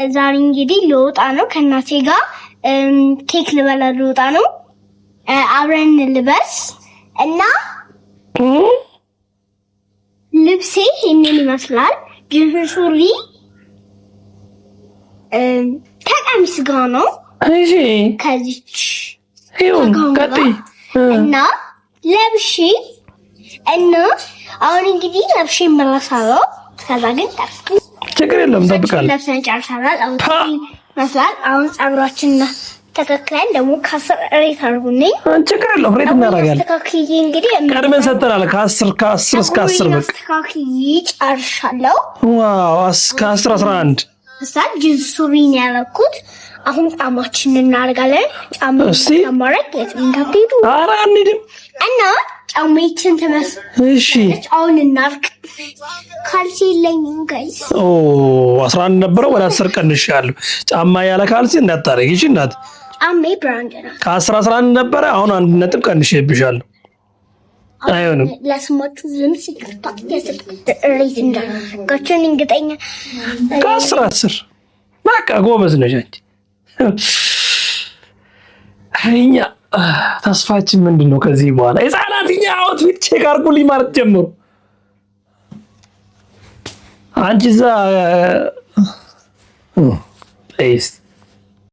ዛሬ እንግዲህ ልወጣ ነው ከእናቴ ጋር ኬክ ልበላ ልወጣ ነው። አብረን ልበስ እና ልብሴ ይሄንን ይመስላል። ጂንስ ሱሪ ከቀሚስ ጋር ነው። እሺ ከዚች ይሁን ቀጥይ እና ለብሼ እና አሁን እንግዲህ ለብሼ እመለሳለሁ። ከዛ ግን ችግር የለም እንጠብቃለን። ለብሰን ጨርሰናል። አሁን ፀጉራችን ተከክለን ደግሞ ከ10 ሬት አድርጉልኝ። ችግር የለም ሬት እናደርጋለን። ተከክዬ እንግዲህ ቀድመን ሰጠናል። ከ10 እስከ 10 በቃ ተከክዬ ጨርሻለሁ። ዋው ከ10 11 እሳት ጂንስ ሱሪ ነው ያደረኩት። አሁን ጫማችንን እናደርጋለን። ጫማችን ማረክ የትንከብዱ ኧረ አንሄድም እና ጫማችን ተመስ እሺ አሁን እናርክ ካልሲ የለኝም ጋይስ 11 ነበረ ወደ 10 ቀንሻለሁ። ጫማ ያለ ካልሲ እንዳታረጊ እሺ እናት። ጫማ ብራንድ ነው። ከ10 11 ነበረ አሁን 1 ነጥብ ቀንሼብሻለሁ። አይሆንም ለስማችሁ ዝም ሲቅርታ ሬት እንዳጋችን እንግጠኛ ከ10 10 በቃ ጎበዝ ነሽ አንቺ። እኛ ተስፋችን ምንድነው? ከዚህ በኋላ ህፃናትኛ አውትፊት ቼክ አድርጉልኝ ማለት ጀምሩ። አንቺ እዛ